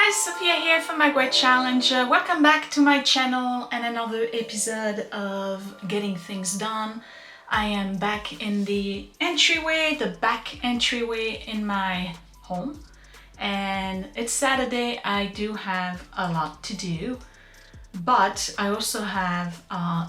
guys, Sophia here from My Great Challenge. Welcome back to my channel and another episode of Getting Things Done. I am back in the entryway, the back entryway in my home. And it's Saturday. I do have a lot to do, but I also have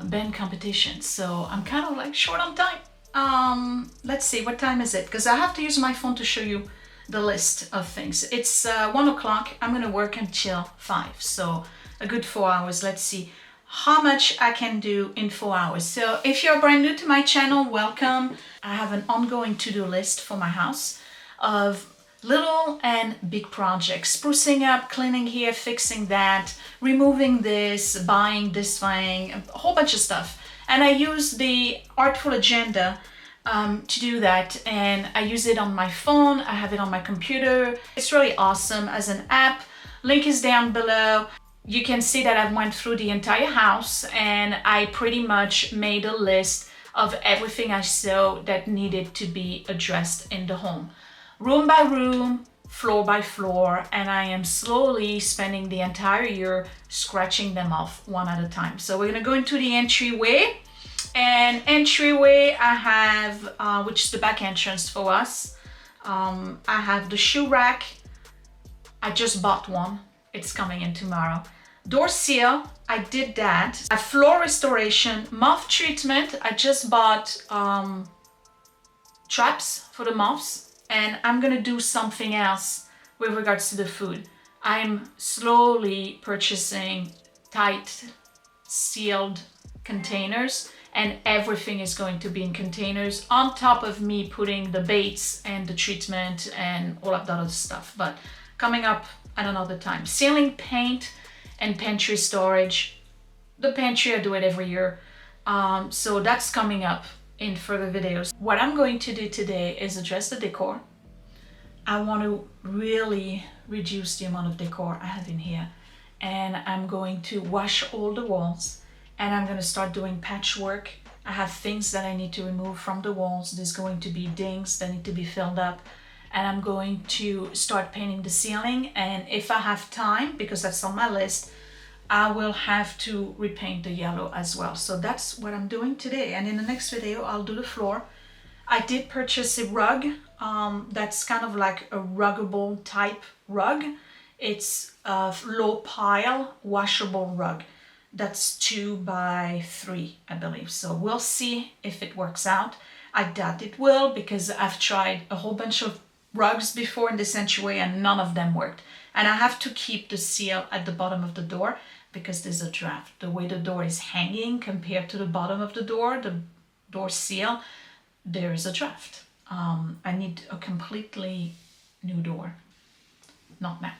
band competition. So I'm kind of like short on time. Let's see, what time is it? Because I have to use my phone to show you the list of things. It's 1 o'clock. I'm gonna work until 5, so a good 4 hours. Let's see how much I can do in 4 hours. So if you're brand new to my channel, welcome. I have an ongoing to-do list for my house of little and big projects: sprucing up, cleaning here, fixing that, removing this, buying this thing, a whole bunch of stuff. And I use the Artful agenda to do that, and I use it on my phone. I have it on my computer. It's really awesome as an app. Link is down below. You can see that I went through the entire house and I pretty much made a list of everything I saw that needed to be addressed in the home, room by room, floor by floor, and I am slowly spending the entire year scratching them off one at a time. So we're gonna go into the entryway. And entryway, I have, which is the back entrance for us. I have the shoe rack. I just bought one. It's coming in tomorrow. Door seal, I did that. A floor restoration, moth treatment. I just bought traps for the moths, and I'm gonna do something else with regards to the food. I'm slowly purchasing tight, sealed containers, and everything is going to be in containers on top of me putting the baits and the treatment and all of that other stuff, but coming up at another time. Ceiling paint and pantry storage. The pantry, I do it every year, so that's coming up in further videos. What I'm going to do today is address the decor. I want to really reduce the amount of decor I have in here, and I'm going to wash all the walls. And I'm going to start doing patchwork. I have things that I need to remove from the walls. There's going to be dings that need to be filled up. And I'm going to start painting the ceiling. And if I have time, because that's on my list, I will have to repaint the yellow as well. So that's what I'm doing today. And in the next video, I'll do the floor. I did purchase a rug. That's kind of like a ruggable type rug. It's a low pile, washable rug. That's 2 by 3, I believe. So we'll see if it works out. I doubt it will, because I've tried a whole bunch of rugs before in this entryway and none of them worked. And I have to keep the seal at the bottom of the door because there's a draft. The way the door is hanging compared to the bottom of the door seal, there is a draft. I need a completely new door. Not now.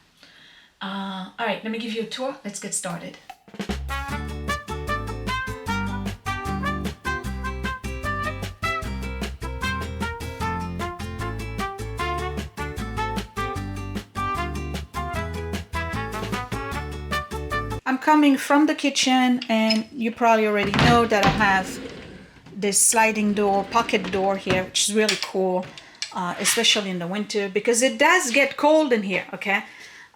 All right, let me give you a tour. Let's get started. I'm coming from the kitchen, and you probably already know that I have this sliding door, pocket door here, which is really cool, especially in the winter, because it does get cold in here, okay?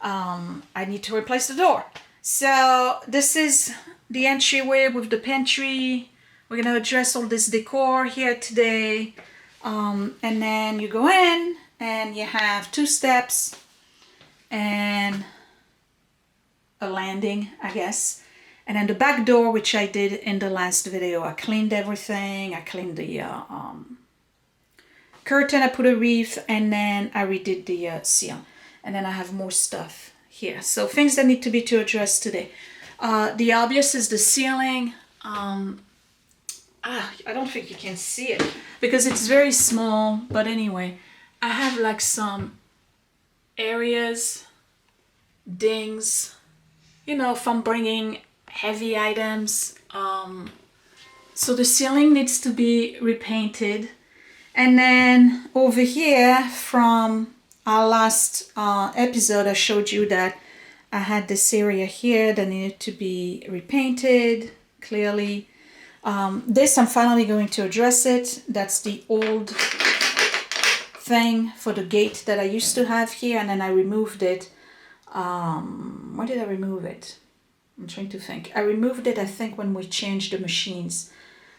I need to replace the door. So this is the entryway with the pantry. We're gonna address all this decor here today. And then you go in and you have 2 steps and a landing, I guess. And then the back door, which I did in the last video. I cleaned everything. I cleaned the curtain, I put a wreath, and then I redid the seal. And then I have more stuff here. So things that need to be addressed today. The obvious is the ceiling. I don't think you can see it because it's very small, but anyway, I have like some areas, dings, you know, from bringing heavy items. So the ceiling needs to be repainted. And then over here, from our last episode, I showed you that I had this area here that needed to be repainted clearly. This, I'm finally going to address it. That's the old thing for the gate that I used to have here, and then I removed it Why did I remove it? I'm trying to think. I removed it, I think, when we changed the machines,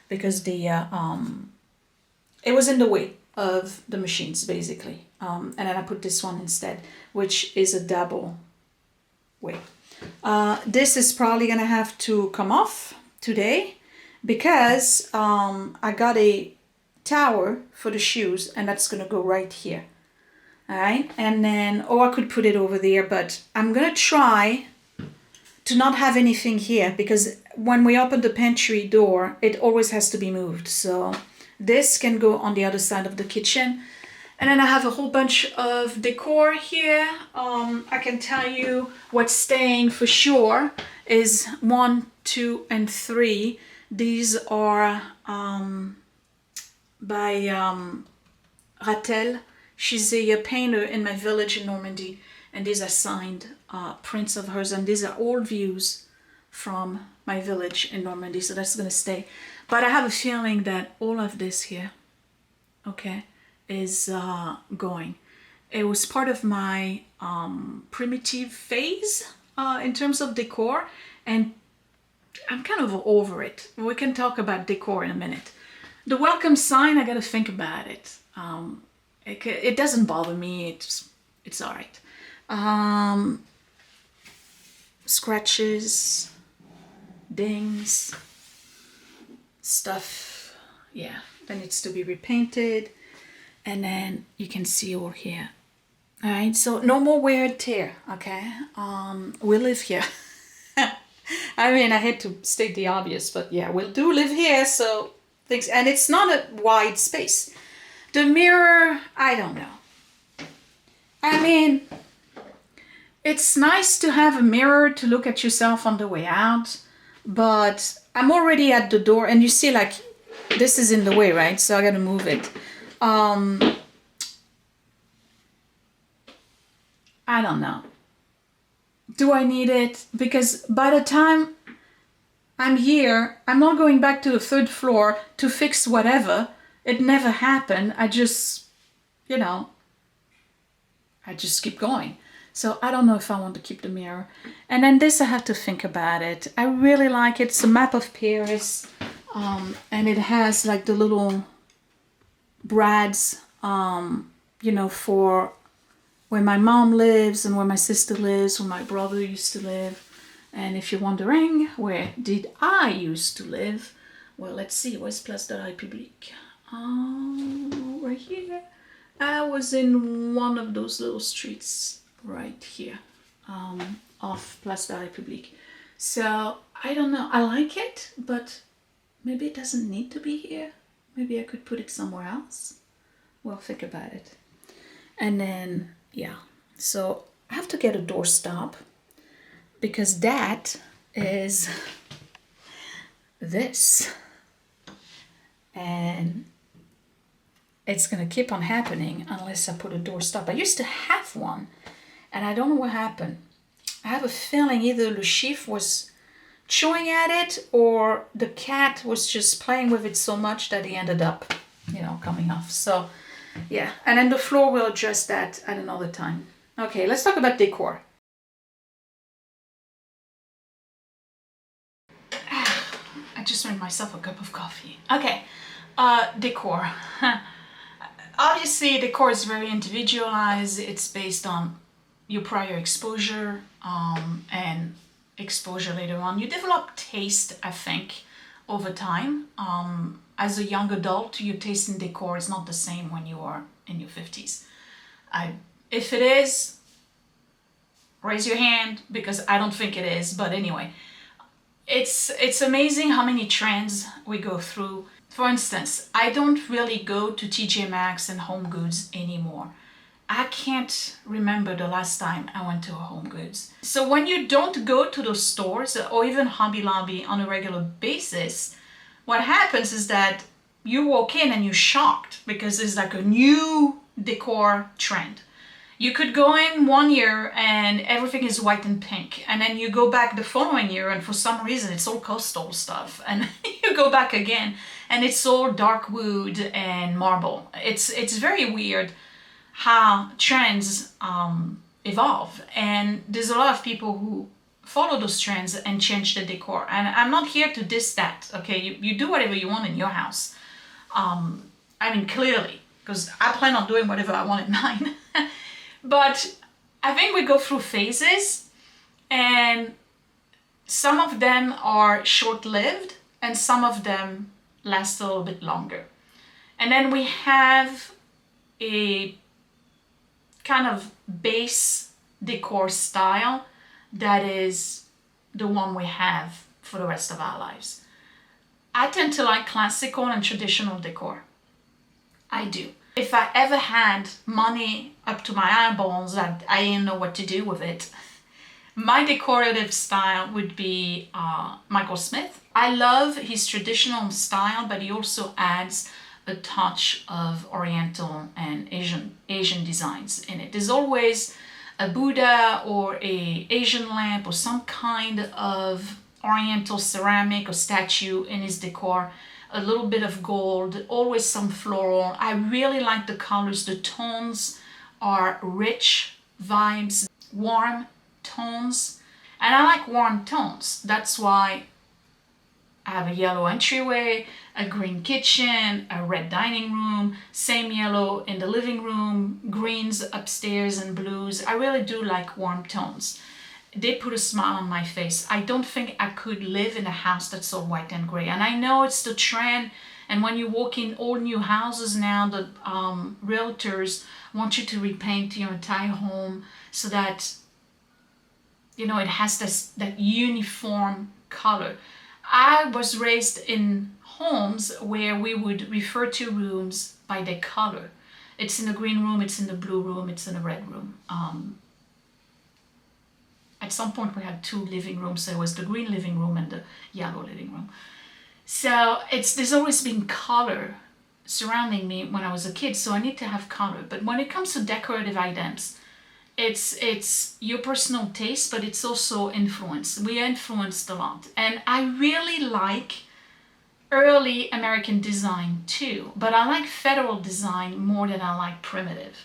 because it was in the way of the machines, basically. And then I put this one instead, which is a double way. This is probably gonna have to come off today, because I got a tower for the shoes, and that's gonna go right here. All right, and then, or I could put it over there, but I'm gonna try to not have anything here, because when we open the pantry door, it always has to be moved. So this can go on the other side of the kitchen. And then I have a whole bunch of decor here. I can tell you what's staying for sure is 1, 2, and 3. These are by Ratel. She's a painter in my village in Normandy, and these are signed prints of hers, and these are old views from my village in Normandy, so that's gonna stay. But I have a feeling that all of this here, okay, is going. It was part of my primitive phase in terms of decor, and I'm kind of over it. We can talk about decor in a minute. The welcome sign, I gotta think about it. It doesn't bother me, it's all right. Scratches, dings, stuff, yeah, that needs to be repainted. And then you can see over here. All right, so no more wear and tear, okay? We live here. I mean, I hate to state the obvious, but yeah, we do live here, so things, and it's not a wide space. The mirror, I don't know. I mean, it's nice to have a mirror to look at yourself on the way out, but I'm already at the door, and you see, like, this is in the way, right? So I gotta move it. I don't know. Do I need it? Because by the time I'm here, I'm not going back to the 3rd floor to fix whatever. It never happened. I just, I just keep going. So I don't know if I want to keep the mirror. And then this, I have to think about it. I really like it. It's a map of Paris. And it has like the little brads, for where my mom lives and where my sister lives, where my brother used to live. And if you're wondering, where did I used to live? Well, let's see, where's Place de la République? Right here. I was in one of those little streets right here, off Place de la République. So, I don't know, I like it, but maybe it doesn't need to be here. Maybe I could put it somewhere else. Well, think about it. And then, yeah, so I have to get a doorstop, because that is this. And it's gonna keep on happening unless I put a doorstop. I used to have one, and I don't know what happened. I have a feeling either Le Chiffre was chewing at it, or the cat was just playing with it so much that he ended up, coming off. So, yeah. And then the floor, will adjust that at another time. Okay, let's talk about decor. I just made myself a cup of coffee. Okay, decor. Obviously, decor is very individualized. It's based on your prior exposure and exposure later on. You develop taste, I think, over time. As a young adult, your taste in decor is not the same when you are in your 50s. If it is, raise your hand, because I don't think it is. But anyway, it's amazing how many trends we go through. For instance, I don't really go to TJ Maxx and Home Goods anymore. I can't remember the last time I went to a Home Goods. So when you don't go to those stores, or even Hobby Lobby, on a regular basis, what happens is that you walk in and you're shocked, because it's like a new decor trend. You could go in one year and everything is white and pink, and then you go back the following year and for some reason it's all coastal stuff, and you go back again and it's all dark wood and marble. It's very weird how trends evolve. And there's a lot of people who follow those trends and change the decor. And I'm not here to diss that, okay? You do whatever you want in your house. I mean, clearly, because I plan on doing whatever I want in mine. But I think we go through phases, and some of them are short-lived and some of them last a little bit longer. And then we have a kind of base decor style that is the one we have for the rest of our lives. I tend to like classical and traditional decor. I do. If I ever had money up to my eyeballs that I didn't know what to do with it, my decorative style would be Michael Smith. I love his traditional style, but he also adds a touch of Oriental and Asian designs in it. There's always a Buddha or a Asian lamp or some kind of Oriental ceramic or statue in his decor. A little bit of gold, always some floral. I really like the colors. The tones are rich vibes, warm tones. And I like warm tones. That's why I have a yellow entryway, a green kitchen, a red dining room, same yellow in the living room, greens upstairs and blues. I really do like warm tones. They put a smile on my face. I don't think I could live in a house that's all white and gray. And I know it's the trend. And when you walk in all new houses now, the realtors want you to repaint your entire home so that, you know, it has that uniform color. I was raised in homes where we would refer to rooms by their color. It's in the green room, it's in the blue room, it's in the red room. At some point we had two living rooms. There was the green living room and the yellow living room. So there's always been color surrounding me when I was a kid, so I need to have color. But when it comes to decorative items, it's your personal taste, but it's also influence. We are influenced a lot. And I really like early American design too, but I like federal design more than I like primitive.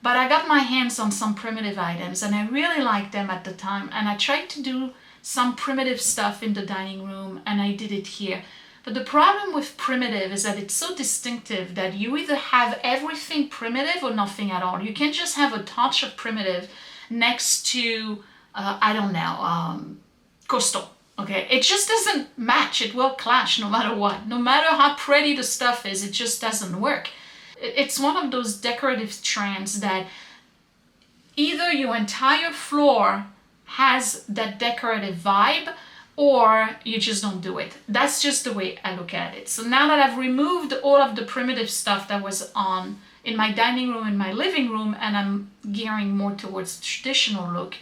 But I got my hands on some primitive items and I really liked them at the time, and I tried to do some primitive stuff in the dining room and I did it here. But the problem with primitive is that it's so distinctive that you either have everything primitive or nothing at all. You can't just have a touch of primitive next to, I don't know, coastal. Okay, it just doesn't match. It will clash no matter what. No matter how pretty the stuff is, it just doesn't work. It's one of those decorative trends that either your entire floor has that decorative vibe or you just don't do it. That's just the way I look at it. So now that I've removed all of the primitive stuff that was on in my dining room, in my living room, and I'm gearing more towards the traditional look,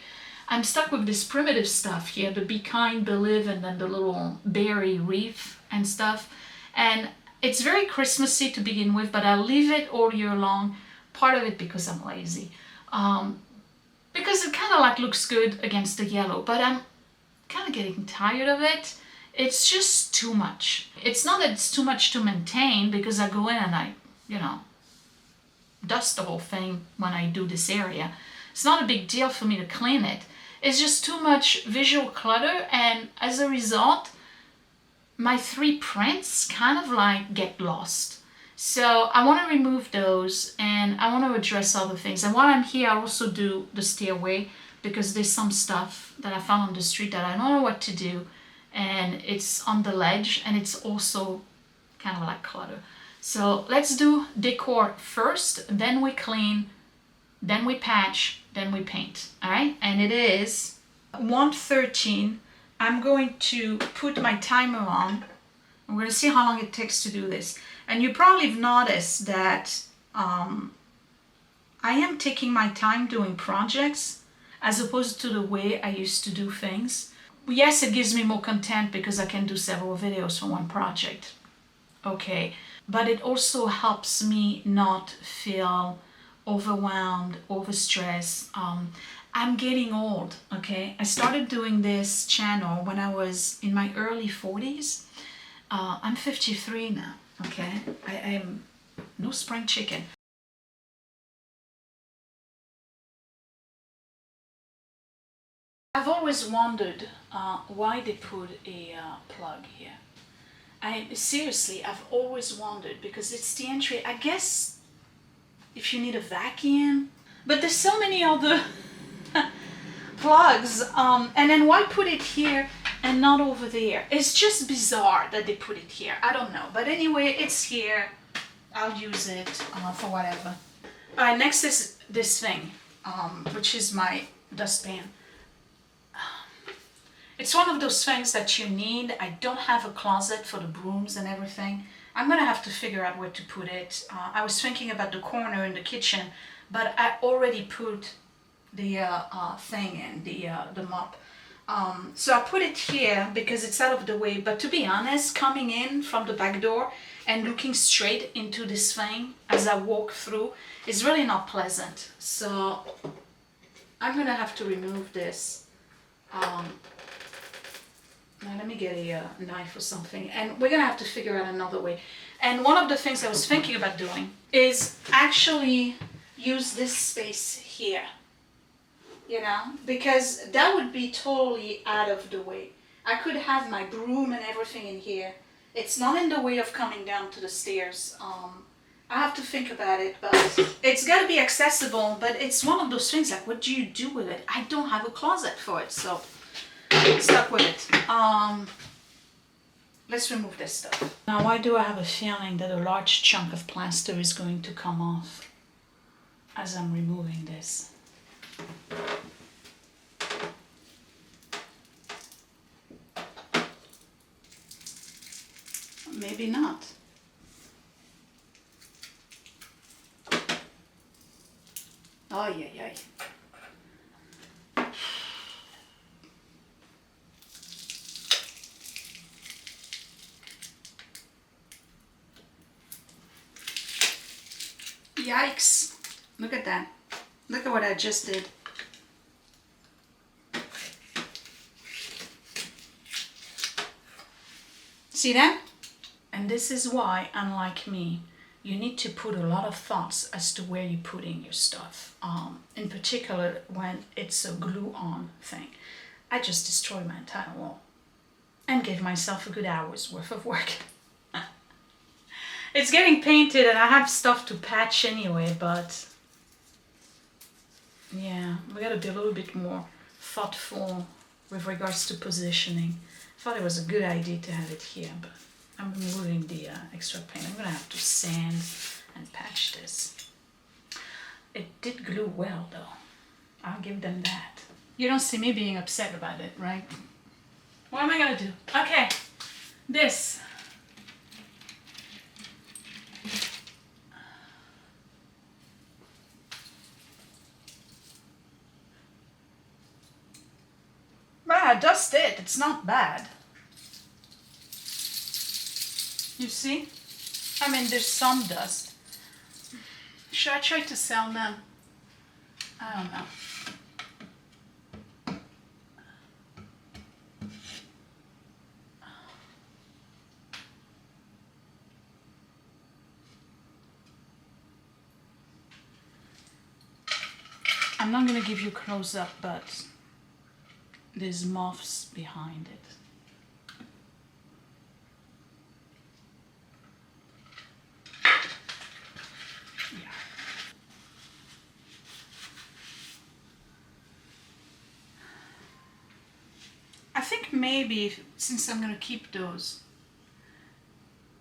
I'm stuck with this primitive stuff here, the Be Kind, Believe, and then the little berry wreath and stuff. And it's very Christmassy to begin with, but I'll leave it all year long. Part of it because I'm lazy. Because it kind of like looks good against the yellow, but I'm kind of getting tired of it. It's just too much. It's not that it's too much to maintain, because I go in and I, dust the whole thing when I do this area. It's not a big deal for me to clean it. It's just too much visual clutter, and as a result, my 3 prints kind of like get lost. So I want to remove those and I want to address other things. And while I'm here, I also do the stairway, because there's some stuff that I found on the street that I don't know what to do, and it's on the ledge and it's also kind of like clutter. So let's do decor first, then we clean, then we patch, then we paint. All right, and it is 1:13. I'm going to put my timer on. I'm going to see how long it takes to do this. And you probably have noticed that I am taking my time doing projects as opposed to the way I used to do things. Yes, it gives me more content because I can do several videos for one project. Okay, but it also helps me not feel overwhelmed, overstressed. I'm getting old, okay? I started doing this channel when I was in my early 40s. I'm 53 now, okay? I am no spring chicken. I've always wondered why they put a plug here. Seriously, I've always wondered because it's the entry. I guess if you need a vacuum, but there's so many other plugs. And then why put it here and not over there? It's just bizarre that they put it here. I don't know. But anyway, it's here. I'll use it for whatever. All right, next is this thing, which is my dustpan. It's one of those things that you need. I don't have a closet for the brooms and everything. I'm gonna have to figure out where to put it. I was thinking about the corner in the kitchen, but I already put the thing in, the mop. So I put it here because it's out of the way, but to be honest, coming in from the back door and looking straight into this thing as I walk through is really not pleasant. So I'm gonna have to remove this. Now let me get a knife or something, and we're gonna have to figure out another way. And one of the things I was thinking about doing is actually use this space here, you know, because that would be totally out of the way. I could have my broom and everything in here. It's not in the way of coming down to the stairs. I have to think about it, but it's got to be accessible. But it's one of those things like, what do you do with it? I don't have a closet for it, so stuck with it. Let's remove this stuff. Now, why do I have a feeling that a large chunk of plaster is going to come off as I'm removing this? Maybe not. Oh, yeah. Yikes. Look at that. Look at what I just did. See that? And this is why, unlike me, you need to put a lot of thoughts as to where you're putting your stuff. In particular, when it's a glue-on thing. I just destroyed my entire wall and gave myself a good hour's worth of work. It's getting painted and I have stuff to patch anyway, but yeah, we gotta be a little bit more thoughtful with regards to positioning. I thought it was a good idea to have it here, but I'm removing the extra paint. I'm gonna have to sand and patch this. It did glue well though. I'll give them that. You don't see me being upset about it, right? What am I gonna do? Okay, this. Ah, dust it. It's not bad. You see? I mean, there's some dust. Should I try to sell them? I don't know. I'm not gonna give you close up, but there's moths behind it. Yeah. I think maybe, since I'm gonna keep those,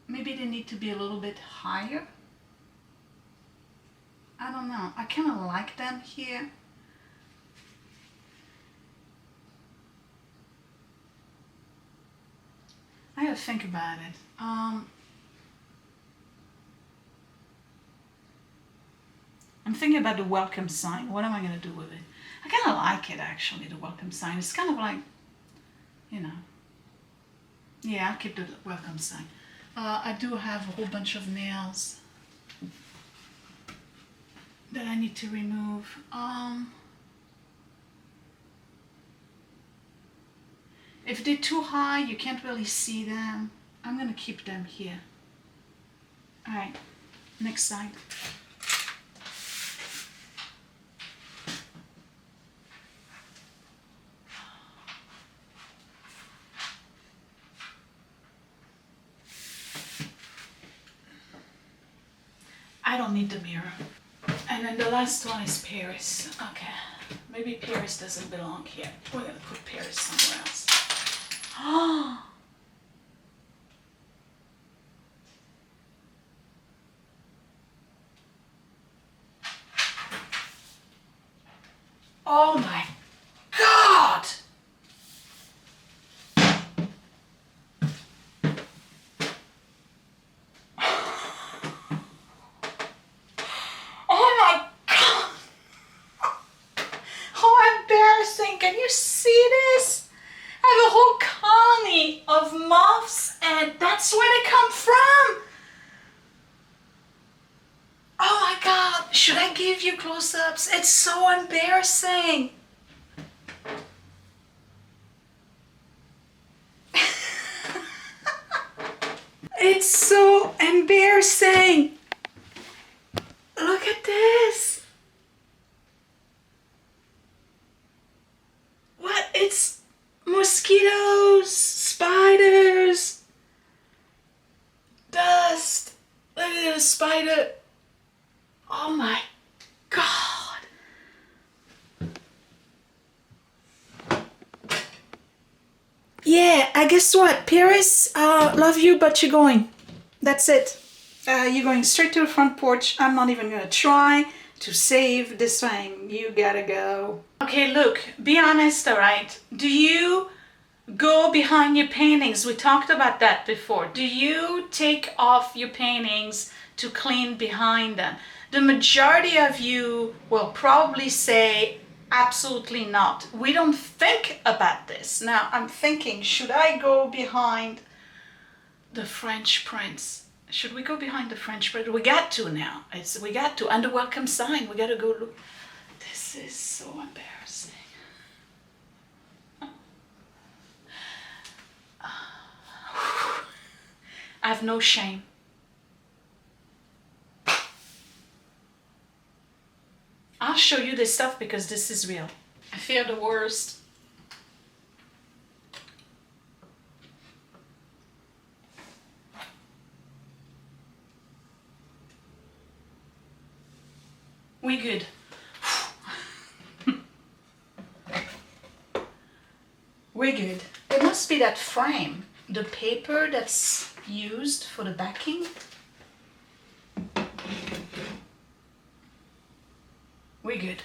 maybe they need to be a little bit higher. I don't know. I kind of like them here. I gotta think about it. I'm thinking about the welcome sign. What am I gonna do with it? I kind of like it actually, the welcome sign. It's kind of like, you know. Yeah, I'll keep the welcome sign. I do have a whole bunch of nails that I need to remove. If they're too high, you can't really see them. I'm gonna keep them here. All right, next side. don't need the mirror. And then the last one is Paris. Okay, maybe Paris doesn't belong here. We're gonna put Paris somewhere else. Oh my God! Oh my God! How embarrassing! Can you see this? I have a whole colony of moths, and that's where they come from. Oh my God! Should I give you close-ups? It's so embarrassing. It's so embarrassing. Look at this. What? It's mosquitoes, spiders, dust. Look at the spider. Oh my God. Yeah, I guess what? Paris, love you, but you're going. That's it. You're going straight to the front porch. I'm not even gonna try to save this thing. You gotta go. Okay, look, be honest, all right? Do you go behind your paintings? We talked about that before. Do you take off your paintings to clean behind them? The majority of you will probably say, absolutely not. We don't think about this. Now, I'm thinking, should I go behind the French prince? Should we go behind the French prince? We got to now. We got to. And the welcome sign. We got to go look. This is so embarrassing. I have no shame. I'll show you this stuff because this is real. I fear the worst. We good. We're good. It must be that frame, the paper that's used for the backing. We're good.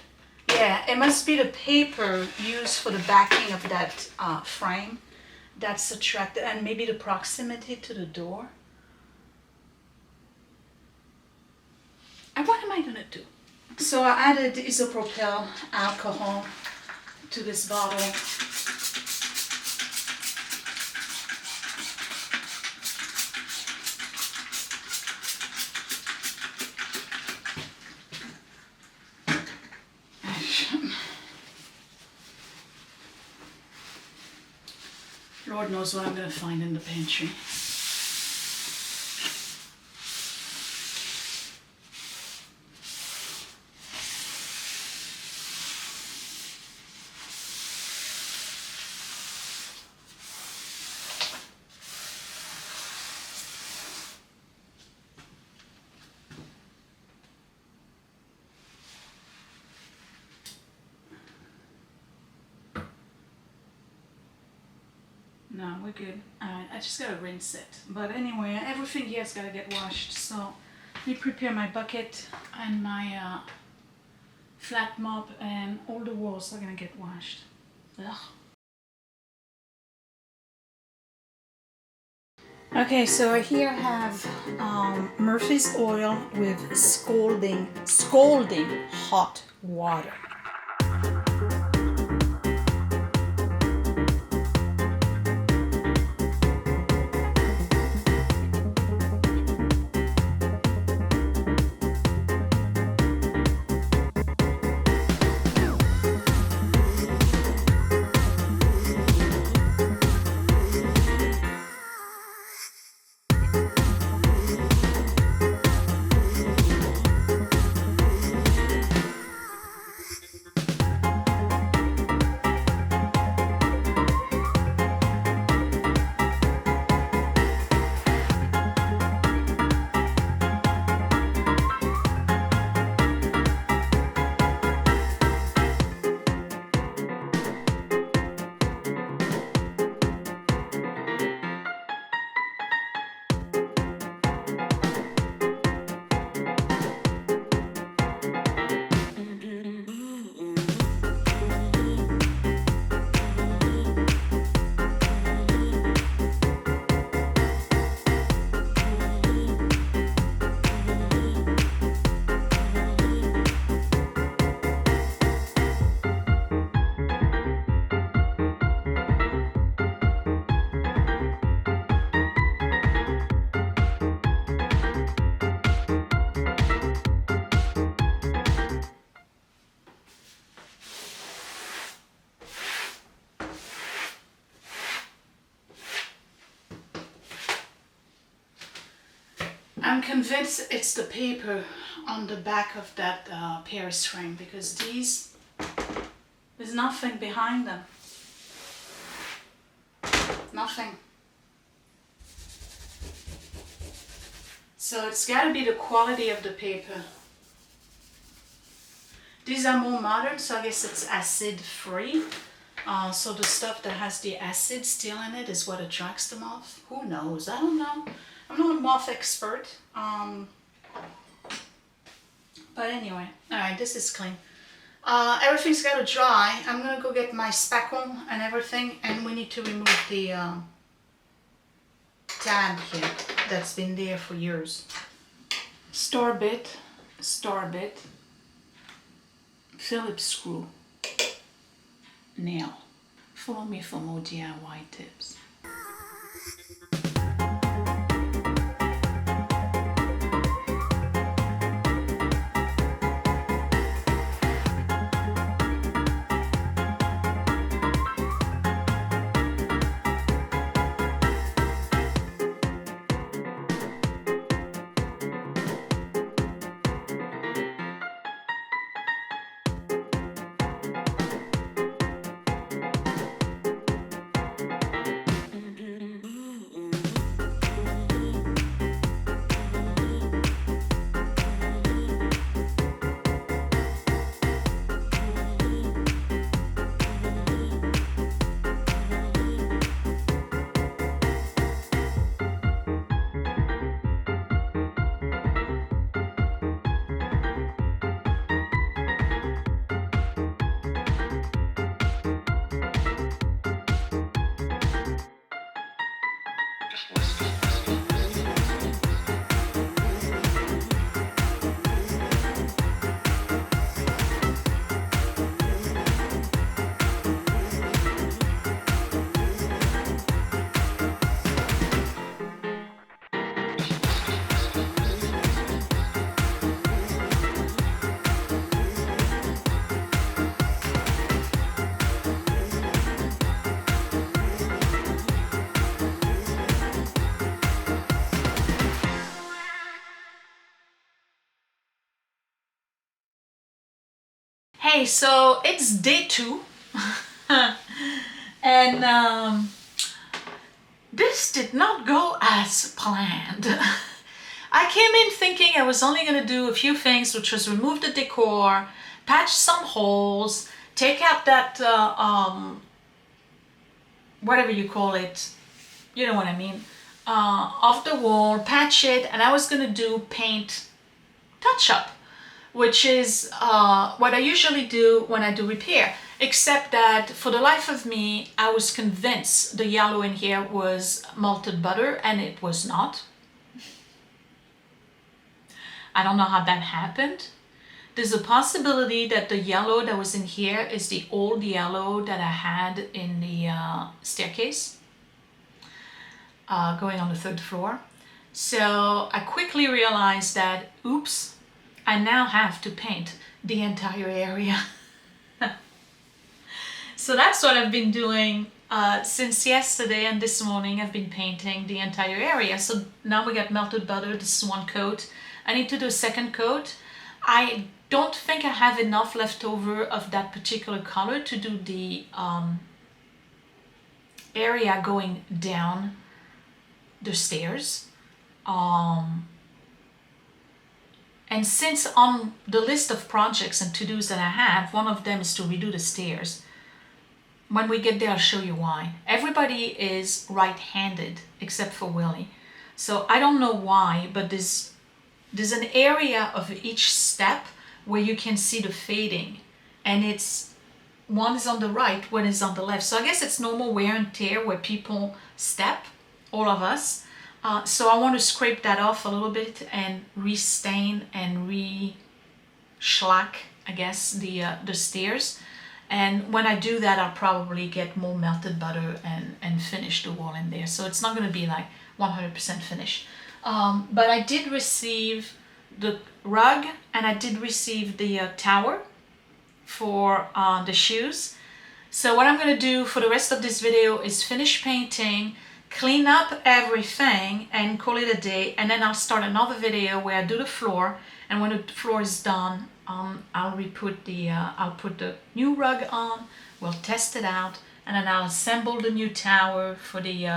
Yeah, it must be the paper used for the backing of that frame that's attracted, and maybe the proximity to the door. And what am I gonna do? So I added isopropyl alcohol to this bottle. Lord knows what I'm going to find in the pantry. No, we're good. I just gotta rinse it. But anyway, everything here's gotta get washed. So let me prepare my bucket and my flat mop, and all the walls are gonna get washed. Ugh. Okay, so here I have Murphy's oil with scalding hot water. I'm convinced it's the paper on the back of that Paris frame, because there's nothing behind them. Nothing. So it's got to be the quality of the paper. These are more modern, so I guess it's acid free. So the stuff that has the acid still in it is what attracts the moth. Who knows? I don't know. I'm not a moth expert. But anyway, all right, this is clean. Everything's got to dry. I'm gonna go get my spackle and everything, and we need to remove the tab here that's been there for years. Star bit, Phillips screw, nail. Follow me for more DIY tips. Hey, so it's day 2 and this did not go as planned. I came in thinking I was only going to do a few things, which was remove the decor, patch some holes, take out that whatever you call it, you know what I mean, off the wall, patch it, and I was going to do paint touch-up, which is what I usually do when I do repair, except that for the life of me, I was convinced the yellow in here was malted butter, and it was not. I don't know how that happened. There's a possibility that the yellow that was in here is the old yellow that I had in the staircase going on the 3rd floor. So I quickly realized that, oops, I now have to paint the entire area. So that's what I've been doing since yesterday, and this morning I've been painting the entire area. So now we got melted butter. This is one coat. I need to do a second coat. I don't think I have enough left over of that particular color to do the area going down the stairs. And since on the list of projects and to-dos that I have, one of them is to redo the stairs. When we get there, I'll show you why. Everybody is right-handed except for Willie. So I don't know why, but there's an area of each step where you can see the fading, and it's one is on the right, one is on the left. So I guess it's normal wear and tear where people step, all of us. So I want to scrape that off a little bit and restain and re-schlack, I guess, the stairs. And when I do that, I'll probably get more melted butter and finish the wall in there. So it's not going to be like 100% finished. But I did receive the rug, and I did receive the tower for the shoes. So what I'm going to do for the rest of this video is finish painting, clean up everything and call it a day, and then I'll start another video where I do the floor, and when the floor is done, I'll put the new rug on, we'll test it out, and then I'll assemble the new tower for the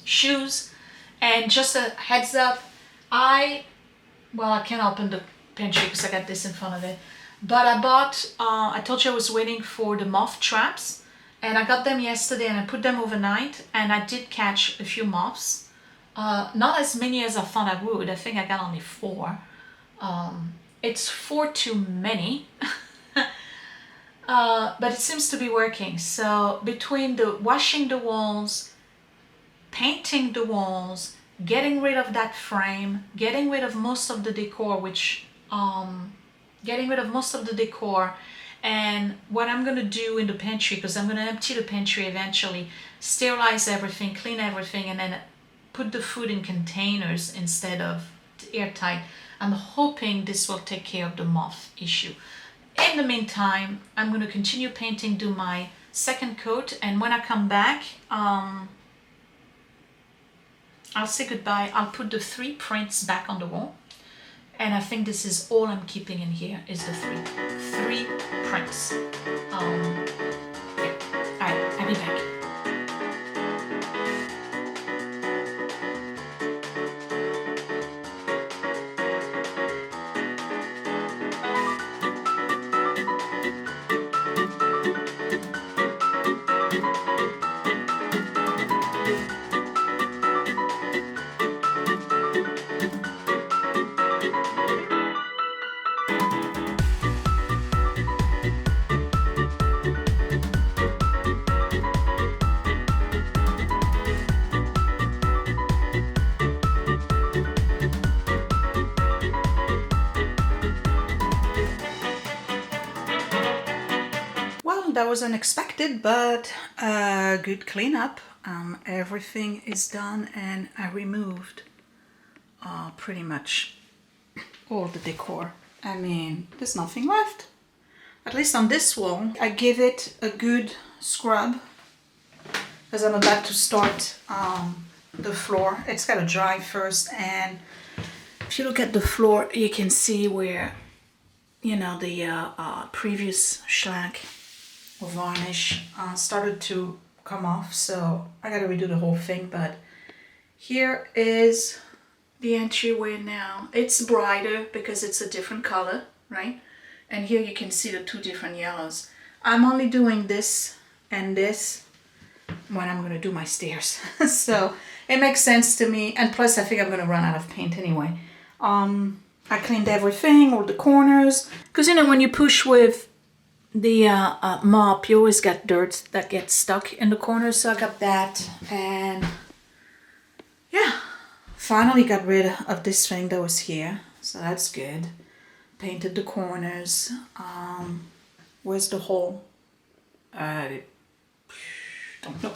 shoes. And just a heads up, I can't open the pantry because I got this in front of it, but I bought, I told you I was waiting for the moth traps, and I got them yesterday and I put them overnight, and I did catch a few moths. Not as many as I thought I would. I think I got only 4. It's 4 too many. But it seems to be working. So between the washing the walls, painting the walls, getting rid of that frame, getting rid of most of the decor, and what I'm gonna do in the pantry, because I'm gonna empty the pantry eventually, sterilize everything, clean everything, and then put the food in containers instead of airtight. I'm hoping this will take care of the moth issue. In the meantime, I'm gonna continue painting, do my second coat, and when I come back, I'll say goodbye. I'll put the 3 prints back on the wall. And I think this is all I'm keeping in here is the 3 prints. Yeah. All right, I'll be back. That was unexpected, but good cleanup. Everything is done, and I removed pretty much all the decor. I mean, there's nothing left. At least on this wall, I give it a good scrub because I'm about to start the floor. It's got to dry first, and if you look at the floor, you can see where, you know, the previous shellac or varnish started to come off, so I gotta redo the whole thing. But here is the entryway now. It's brighter because it's a different color, right? And here you can see the 2 different yellows. I'm only doing this and this when I'm gonna do my stairs. So it makes sense to me, and plus I think I'm gonna run out of paint anyway. I cleaned everything, all the corners, because you know when you push with the mop, you always got dirt that gets stuck in the corners, so I got that, and yeah, finally got rid of this thing that was here, so that's good. Painted the corners. Where's the hole? I don't know.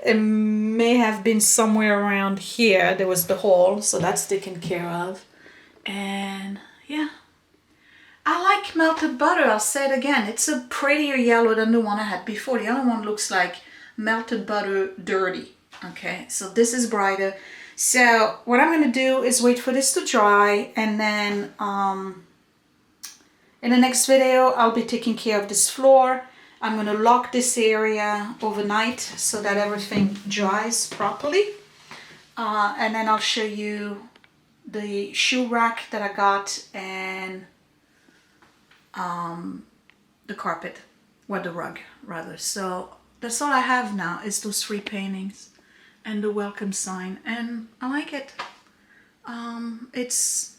It may have been somewhere around here. There was the hole, so that's taken care of, and yeah. I like melted butter. I'll say it again. It's a prettier yellow than the one I had before. The other one looks like melted butter dirty. Okay, so this is brighter. So what I'm going to do is wait for this to dry, and then in the next video I'll be taking care of this floor. I'm going to lock this area overnight so that everything dries properly. And then I'll show you the shoe rack that I got, and the carpet, or the rug rather. So that's all I have now is those 3 paintings and the welcome sign, and I like it. It's,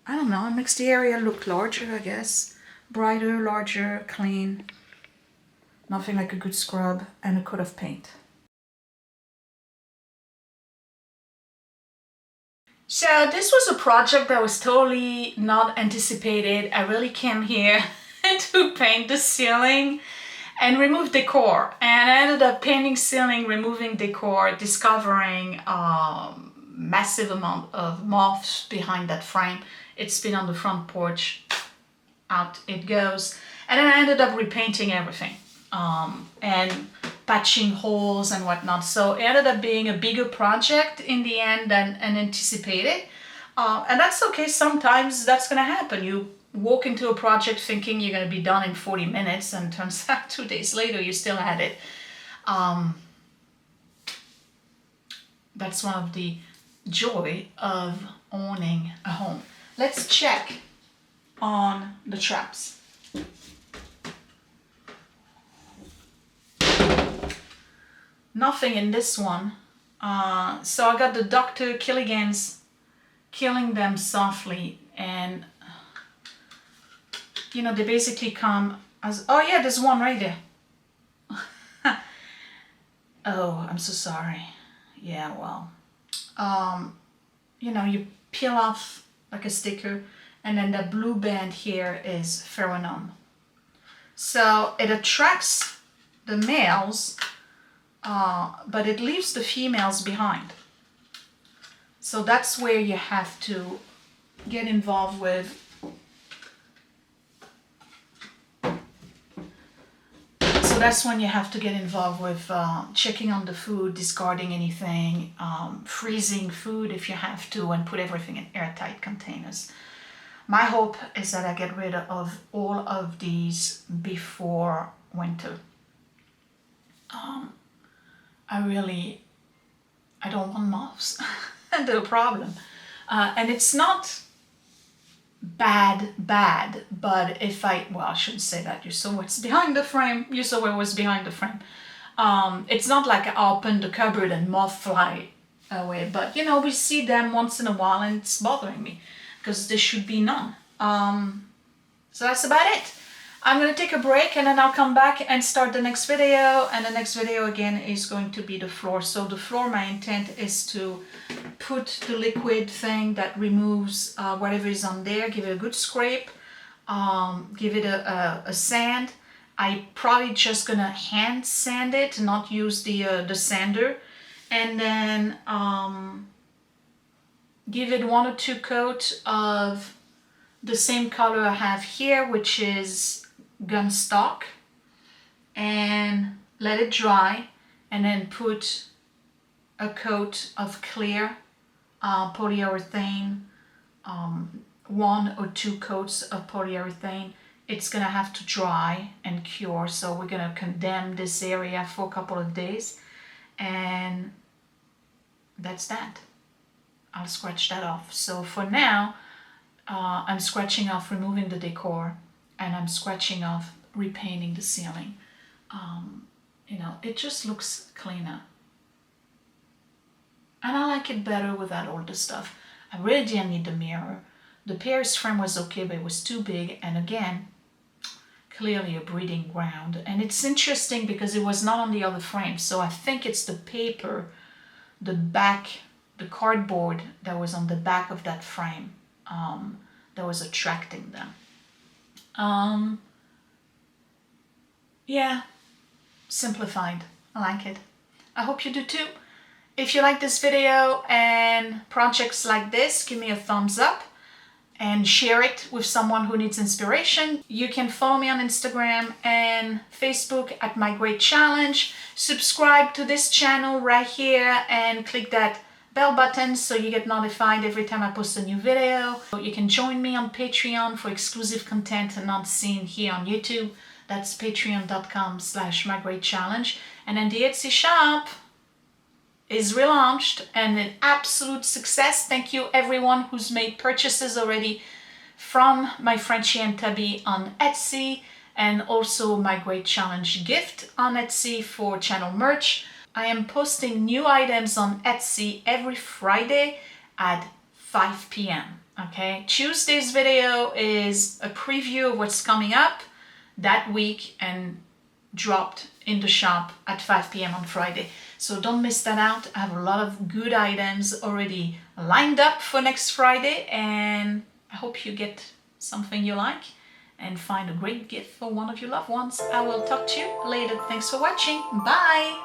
I don't know, it makes the area look larger, I guess. Brighter, larger, clean. Nothing like a good scrub and a coat of paint. So this was a project that was totally not anticipated. I really came here to paint the ceiling and remove decor. And I ended up painting ceiling, removing decor, discovering massive amount of moths behind that frame. It's been on the front porch. Out it goes. And then I ended up repainting everything. And patching holes and whatnot. So it ended up being a bigger project in the end than anticipated. And that's okay. Sometimes that's going to happen. You walk into a project thinking you're going to be done in 40 minutes and turns out 2 days later you still had it. That's one of the joy of owning a home. Let's check on the traps. Nothing in this one. So I got the Dr. Killigan's Killing Them Softly, and you know, they basically come as, oh yeah, there's one right there. Oh, I'm so sorry. Yeah, well, you know, you peel off like a sticker, and then the blue band here is pheromone. So it attracts the males, but it leaves the females behind. So that's where you have to get involved with. So that's when you have to get involved with checking on the food, discarding anything, freezing food if you have to, and put everything in airtight containers. My hope is that I get rid of all of these before winter. I don't want moths. They're a problem. And it's not bad, but if I shouldn't say that. You saw what's behind the frame. You saw what was behind the frame. It's not like I open the cupboard and moth fly away, but you know, we see them once in a while and it's bothering me because there should be none. So that's about it. I'm going to take a break and then I'll come back and start the next video. And the next video again is going to be the floor. So the floor, my intent is to put the liquid thing that removes whatever is on there, give it a good scrape, give it a sand. I probably just gonna hand sand it, not use the sander, and then give it 1 or 2 coats of the same color I have here, which is gunstock, and let it dry, and then put a coat of clear polyurethane, 1 or 2 coats of polyurethane. It's gonna have to dry and cure, so we're gonna condemn this area for a couple of days, and that's that. I'll scratch that off. So for now, I'm scratching off removing the decor, and I'm scratching off repainting the ceiling. You know, it just looks cleaner. And I like it better without all the stuff. I really didn't need the mirror. The Paris frame was okay, but it was too big. And again, clearly a breeding ground. And it's interesting because it was not on the other frame. So I think it's the paper, the back, the cardboard that was on the back of that frame that was attracting them. Yeah, simplified. I like it. I hope you do too. If you like this video and projects like this, give me a thumbs up and share it with someone who needs inspiration. You can follow me on Instagram and Facebook at My Great Challenge. Subscribe to this channel right here and click that bell button so you get notified every time I post a new video. You can join me on Patreon for exclusive content not seen here on YouTube. That's patreon.com/mygreatchallenge. And then the Etsy shop is relaunched and an absolute success. Thank you everyone who's made purchases already from my Frenchie and Tabby on Etsy, and also My Great Challenge gift on Etsy for channel merch. I am posting new items on Etsy every Friday at 5 p.m. Okay, Tuesday's video is a preview of what's coming up that week and dropped in the shop at 5 p.m. on Friday. So don't miss that out. I have a lot of good items already lined up for next Friday, and I hope you get something you like and find a great gift for one of your loved ones. I will talk to you later. Thanks for watching. Bye.